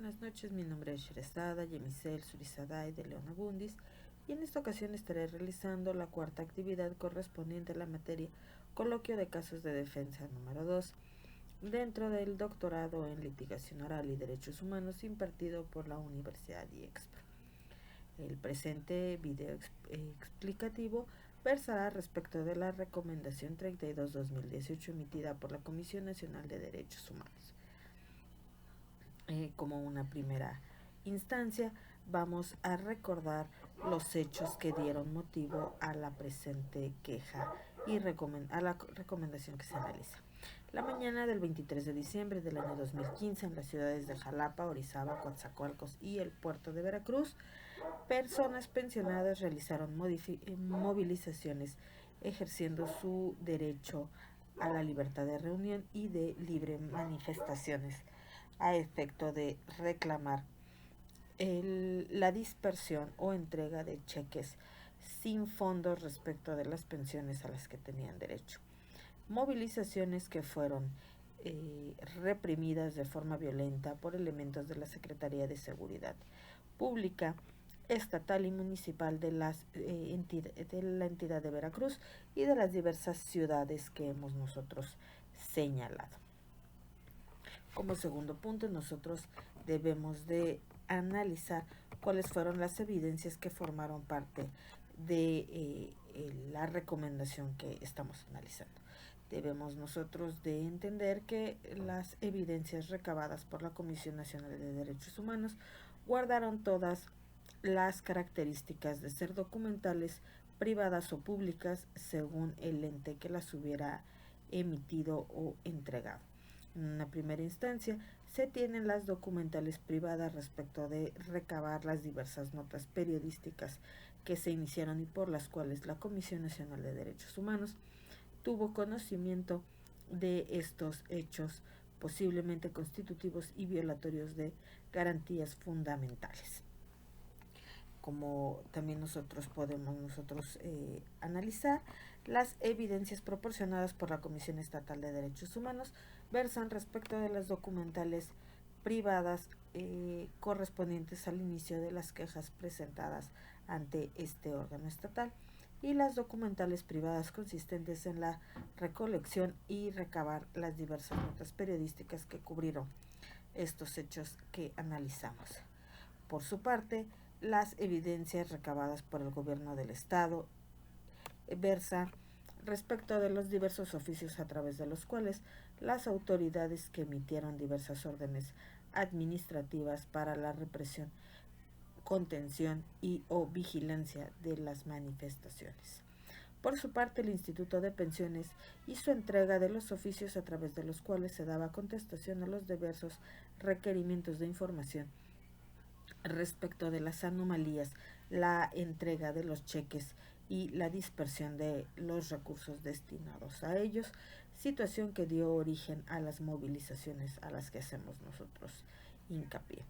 buenas noches, mi nombre es Sheresada Yemisel Surizaday de León Abundis y en esta ocasión estaré realizando la cuarta actividad correspondiente a la materia Coloquio de Casos de Defensa número 2 dentro del doctorado en Litigación Oral y Derechos Humanos impartido por la Universidad IEXPRO. El presente video explicativo versará respecto de la Recomendación 32-2018 emitida por la Comisión Nacional de Derechos Humanos. Como una primera instancia, vamos a recordar los hechos que dieron motivo a la presente queja y a la recomendación que se analiza. La mañana del 23 de diciembre del año 2015, en las ciudades de Jalapa, Orizaba, Coatzacoalcos y el puerto de Veracruz, personas pensionadas realizaron movilizaciones ejerciendo su derecho a la libertad de reunión y de libre manifestaciones a efecto de reclamar la dispersión o entrega de cheques sin fondos respecto de las pensiones a las que tenían derecho. Movilizaciones que fueron reprimidas de forma violenta por elementos de la Secretaría de Seguridad Pública, estatal y municipal de la entidad de Veracruz y de las diversas ciudades que hemos nosotros señalado. Como segundo punto, nosotros debemos de analizar cuáles fueron las evidencias que formaron parte de la recomendación que estamos analizando. Debemos nosotros de entender que las evidencias recabadas por la Comisión Nacional de Derechos Humanos guardaron todas las características de ser documentales, privadas o públicas, según el ente que las hubiera emitido o entregado. En una primera instancia, se tienen las documentales privadas respecto de recabar las diversas notas periodísticas que se iniciaron y por las cuales la Comisión Nacional de Derechos Humanos tuvo conocimiento de estos hechos posiblemente constitutivos y violatorios de garantías fundamentales. Como también podemos analizar, las evidencias proporcionadas por la Comisión Estatal de Derechos Humanos versan respecto de las documentales privadas correspondientes al inicio de las quejas presentadas ante este órgano estatal y las documentales privadas consistentes en la recolección y recabar las diversas notas periodísticas que cubrieron estos hechos que analizamos. Por su parte, las evidencias recabadas por el gobierno del estado versan respecto de los diversos oficios a través de los cuales las autoridades que emitieron diversas órdenes administrativas para la represión, contención y o vigilancia de las manifestaciones. Por su parte, el Instituto de Pensiones hizo entrega de los oficios a través de los cuales se daba contestación a los diversos requerimientos de información respecto de las anomalías, la entrega de los cheques y la dispersión de los recursos destinados a ellos, situación que dio origen a las movilizaciones a las que hacemos nosotros hincapié.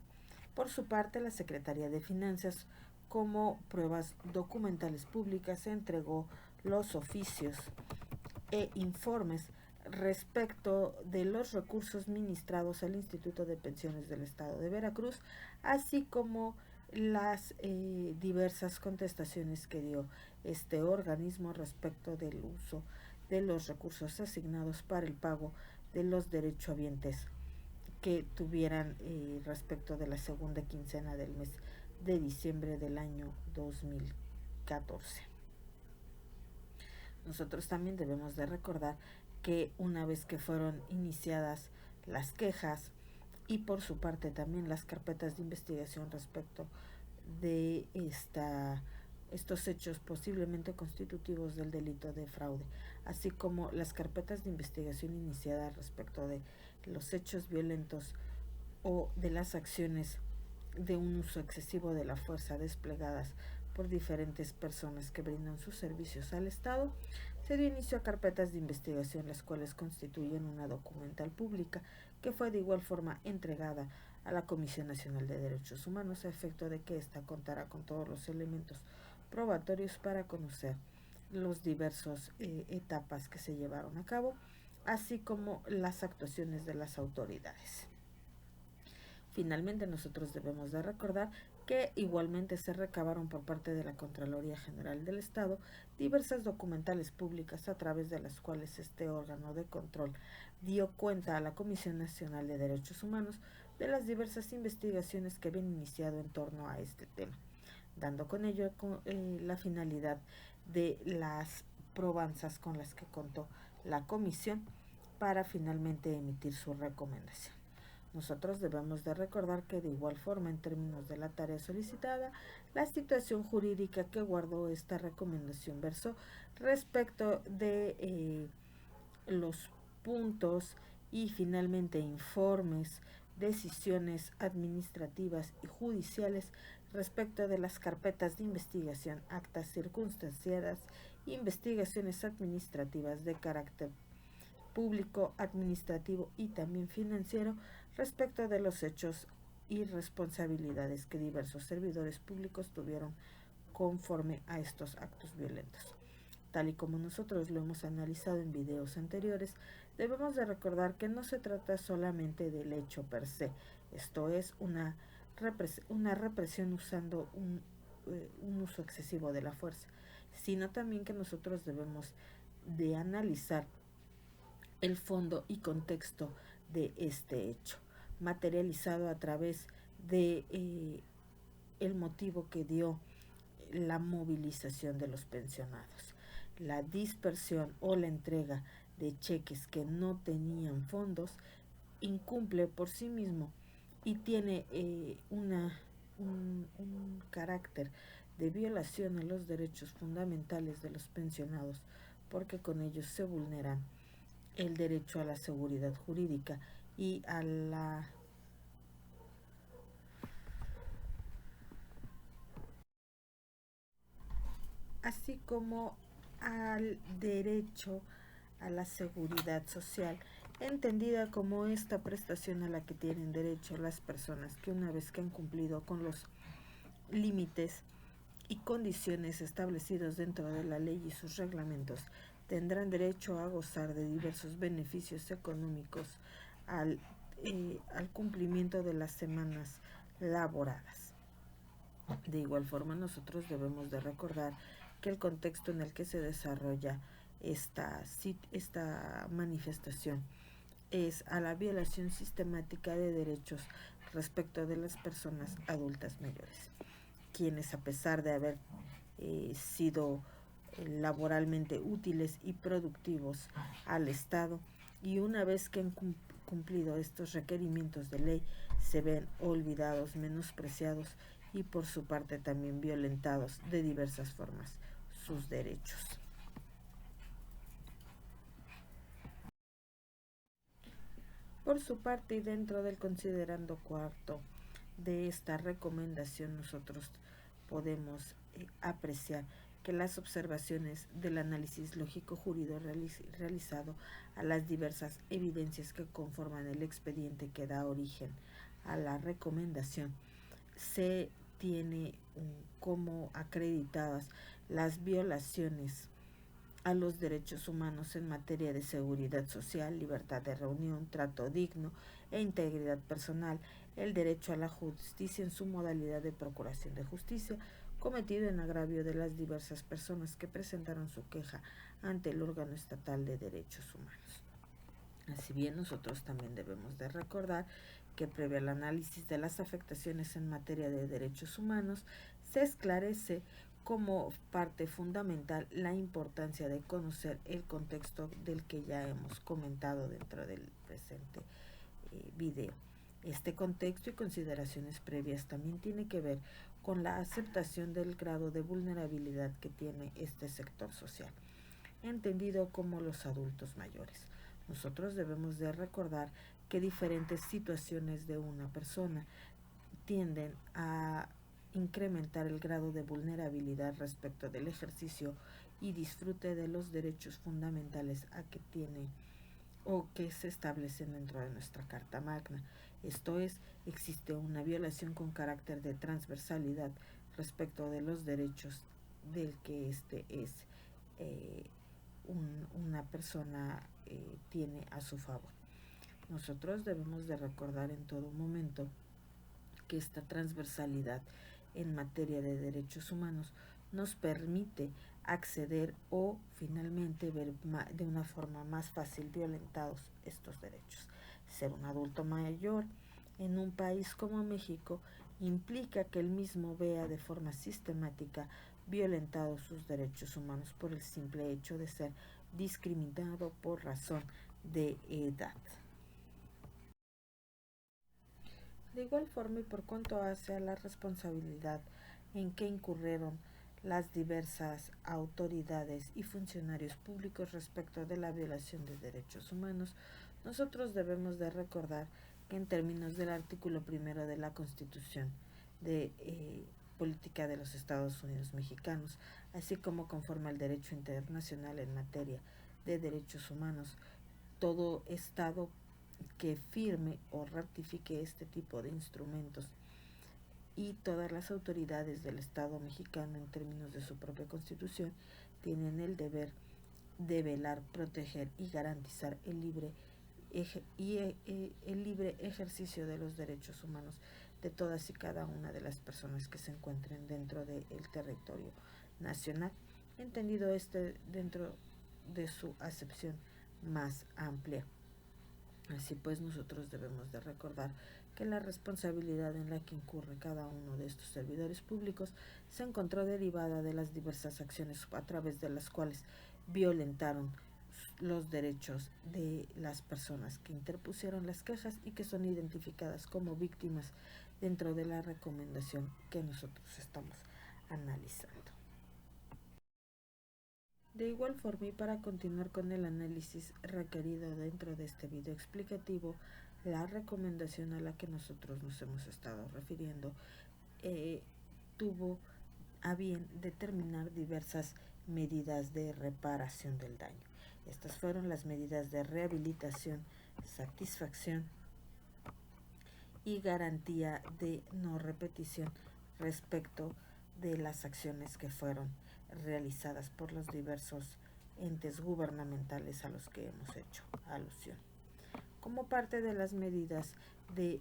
Por su parte, la Secretaría de Finanzas, como pruebas documentales públicas, entregó los oficios e informes respecto de los recursos ministrados al Instituto de Pensiones del Estado de Veracruz, así como las diversas contestaciones que dio este organismo respecto del uso de los recursos asignados para el pago de los derechohabientes que tuvieran respecto de la segunda quincena del mes de diciembre del año 2014. Nosotros también debemos de recordar que una vez que fueron iniciadas las quejas y por su parte también las carpetas de investigación respecto de estos hechos posiblemente constitutivos del delito de fraude, así como las carpetas de investigación iniciadas respecto de los hechos violentos o de las acciones de un uso excesivo de la fuerza desplegadas por diferentes personas que brindan sus servicios al Estado, se dio inicio a carpetas de investigación, las cuales constituyen una documental pública que fue de igual forma entregada a la Comisión Nacional de Derechos Humanos a efecto de que ésta contara con todos los elementos probatorios para conocer los diversos etapas que se llevaron a cabo, así como las actuaciones de las autoridades. Finalmente, nosotros debemos de recordar que igualmente se recabaron por parte de la Contraloría General del Estado diversas documentales públicas a través de las cuales este órgano de control dio cuenta a la Comisión Nacional de Derechos Humanos de las diversas investigaciones que habían iniciado en torno a este tema, dando con ello la finalidad de las probanzas con las que contó la comisión para finalmente emitir su recomendación. Nosotros debemos de recordar que de igual forma, en términos de la tarea solicitada, la situación jurídica que guardó esta recomendación versó respecto de los puntos y finalmente informes, decisiones administrativas y judiciales respecto de las carpetas de investigación, actas circunstanciadas, investigaciones administrativas de carácter público, administrativo y también financiero respecto de los hechos y responsabilidades que diversos servidores públicos tuvieron conforme a estos actos violentos. Tal y como nosotros lo hemos analizado en videos anteriores, debemos de recordar que no se trata solamente del hecho per se, esto es una represión usando un uso excesivo de la fuerza, sino también que nosotros debemos de analizar el fondo y contexto de este hecho, materializado a través de el motivo que dio la movilización de los pensionados, la dispersión o la entrega de cheques que no tenían fondos incumple por sí mismo y tiene un carácter de violación a los derechos fundamentales de los pensionados, porque con ellos se vulneran el derecho a la seguridad jurídica y a la así como al derecho a la seguridad social, entendida como esta prestación a la que tienen derecho las personas que una vez que han cumplido con los límites y condiciones establecidos dentro de la ley y sus reglamentos, tendrán derecho a gozar de diversos beneficios económicos al cumplimiento de las semanas laboradas. De igual forma, nosotros debemos de recordar que el contexto en el que se desarrolla esta manifestación es a la violación sistemática de derechos respecto de las personas adultas mayores, quienes, a pesar de haber sido laboralmente útiles y productivos al Estado, y una vez que han cumplido estos requerimientos de ley, se ven olvidados, menospreciados y por su parte también violentados de diversas formas sus derechos. Por su parte, y dentro del considerando cuarto de esta recomendación, nosotros podemos apreciar que las observaciones del análisis lógico jurídico realizado a las diversas evidencias que conforman el expediente que da origen a la recomendación, se tiene como acreditadas las violaciones a los derechos humanos en materia de seguridad social, libertad de reunión, trato digno e integridad personal, el derecho a la justicia en su modalidad de procuración de justicia, cometido en agravio de las diversas personas que presentaron su queja ante el órgano estatal de derechos humanos. Así bien, nosotros también debemos de recordar que previo al análisis de las afectaciones en materia de derechos humanos, se esclarece como parte fundamental la importancia de conocer el contexto del que ya hemos comentado dentro del presente video. Este contexto y consideraciones previas también tiene que ver con la aceptación del grado de vulnerabilidad que tiene este sector social, entendido como los adultos mayores. Nosotros debemos de recordar que diferentes situaciones de una persona tienden a incrementar el grado de vulnerabilidad respecto del ejercicio y disfrute de los derechos fundamentales a que tiene o que se establecen dentro de nuestra Carta Magna. Esto es, existe una violación con carácter de transversalidad respecto de los derechos del que este es una persona tiene a su favor. Nosotros debemos de recordar en todo momento que esta transversalidad en materia de derechos humanos nos permite acceder o finalmente ver de una forma más fácil violentados estos derechos. Ser un adulto mayor en un país como México implica que él mismo vea de forma sistemática violentados sus derechos humanos por el simple hecho de ser discriminado por razón de edad. De igual forma, y por cuanto hace a la responsabilidad en que incurrieron las diversas autoridades y funcionarios públicos respecto de la violación de derechos humanos, nosotros debemos de recordar que en términos del artículo primero de la Constitución de Política de los Estados Unidos Mexicanos, así como conforme al derecho internacional en materia de derechos humanos, todo Estado que firme o ratifique este tipo de instrumentos y todas las autoridades del Estado mexicano en términos de su propia constitución tienen el deber de velar, proteger y garantizar el libre ejercicio de los derechos humanos de todas y cada una de las personas que se encuentren dentro del territorio nacional, entendido dentro de su acepción más amplia. Así pues, nosotros debemos de recordar que la responsabilidad en la que incurre cada uno de estos servidores públicos se encontró derivada de las diversas acciones a través de las cuales violentaron los derechos de las personas que interpusieron las quejas y que son identificadas como víctimas dentro de la recomendación que nosotros estamos analizando. De igual forma, y para continuar con el análisis requerido dentro de este video explicativo, la recomendación a la que nosotros nos hemos estado refiriendo tuvo a bien determinar diversas medidas de reparación del daño. Estas fueron las medidas de rehabilitación, satisfacción y garantía de no repetición respecto de las acciones que fueron realizadas por los diversos entes gubernamentales a los que hemos hecho alusión. Como parte de las medidas de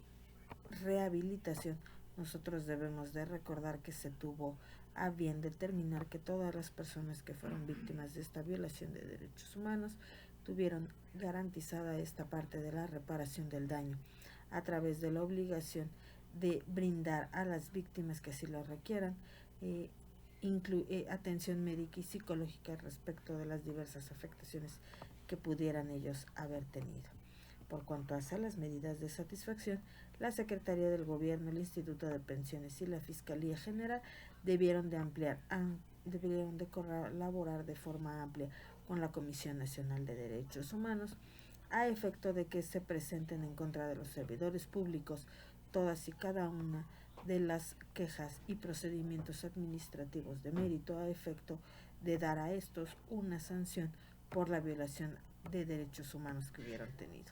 rehabilitación, nosotros debemos de recordar que se tuvo a bien determinar que todas las personas que fueron víctimas de esta violación de derechos humanos tuvieron garantizada esta parte de la reparación del daño a través de la obligación de brindar a las víctimas que así lo requieran atención médica y psicológica respecto de las diversas afectaciones que pudieran ellos haber tenido. Por cuanto hace las medidas de satisfacción, la Secretaría del Gobierno, el Instituto de Pensiones y la Fiscalía General debieron de colaborar de forma amplia con la Comisión Nacional de Derechos Humanos a efecto de que se presenten en contra de los servidores públicos todas y cada una de las quejas y procedimientos administrativos de mérito a efecto de dar a estos una sanción por la violación de derechos humanos que hubieran tenido.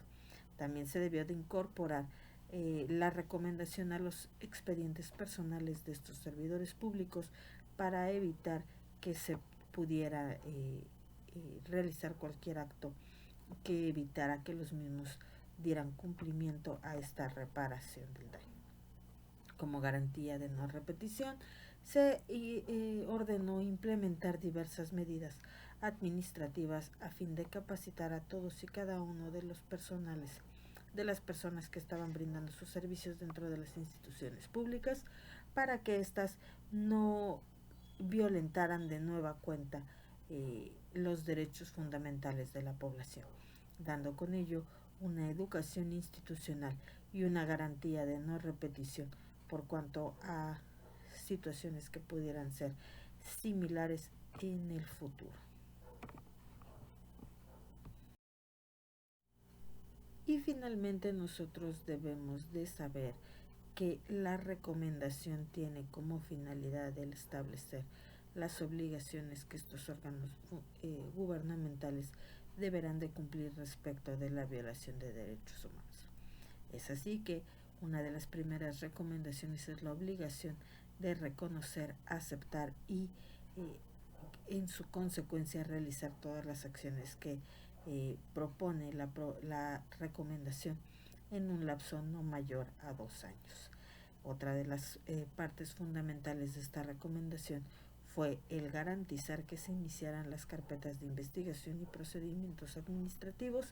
También se debió de incorporar la recomendación a los expedientes personales de estos servidores públicos para evitar que se pudiera realizar cualquier acto que evitara que los mismos dieran cumplimiento a esta reparación del daño. Como garantía de no repetición, se ordenó implementar diversas medidas administrativas a fin de capacitar a todos y cada uno de los personales de las personas que estaban brindando sus servicios dentro de las instituciones públicas para que éstas no violentaran de nueva cuenta los derechos fundamentales de la población, dando con ello una educación institucional y una garantía de no repetición por cuanto a situaciones que pudieran ser similares en el futuro. Y finalmente nosotros debemos de saber que la recomendación tiene como finalidad el establecer las obligaciones que estos órganos gubernamentales deberán de cumplir respecto de la violación de derechos humanos. Es así que una de las primeras recomendaciones es la obligación de reconocer, aceptar y en su consecuencia realizar todas las acciones que propone la recomendación en un lapso no mayor a 2 años. Otra de las partes fundamentales de esta recomendación fue el garantizar que se iniciaran las carpetas de investigación y procedimientos administrativos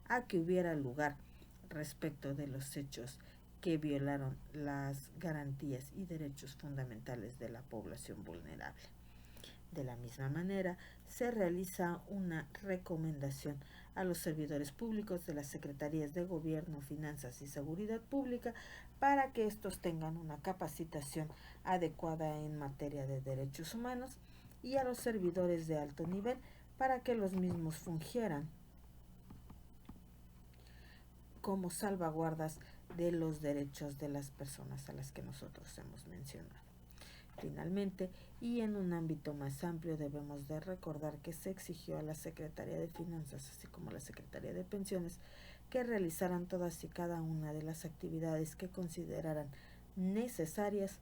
a que hubiera lugar respecto de los hechos que violaron las garantías y derechos fundamentales de la población vulnerable. De la misma manera, se realiza una recomendación a los servidores públicos de las Secretarías de Gobierno, Finanzas y Seguridad Pública para que estos tengan una capacitación adecuada en materia de derechos humanos y a los servidores de alto nivel para que los mismos fungieran como salvaguardas de los derechos de las personas a las que nosotros hemos mencionado. Finalmente, y en un ámbito más amplio, debemos de recordar que se exigió a la Secretaría de Finanzas, así como a la Secretaría de Pensiones, que realizaran todas y cada una de las actividades que consideraran necesarias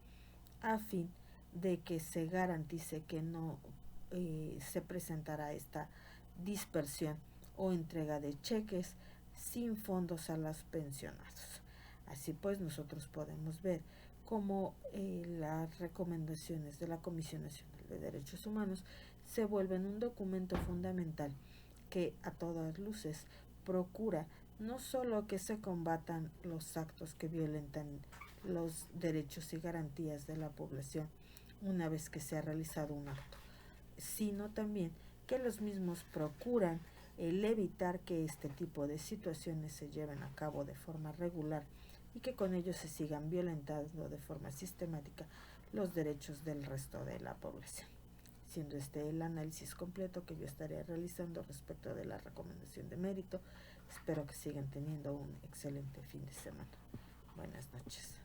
a fin de que se garantice que no se presentará esta dispersión o entrega de cheques sin fondos a los pensionados. Así pues, nosotros podemos ver cómo las recomendaciones de la Comisión Nacional de Derechos Humanos se vuelven un documento fundamental que a todas luces procura no solo que se combatan los actos que violentan los derechos y garantías de la población una vez que se ha realizado un acto, sino también que los mismos procuran el evitar que este tipo de situaciones se lleven a cabo de forma regular y que con ello se sigan violentando de forma sistemática los derechos del resto de la población. Siendo este el análisis completo que yo estaré realizando respecto de la recomendación de mérito, espero que sigan teniendo un excelente fin de semana. Buenas noches.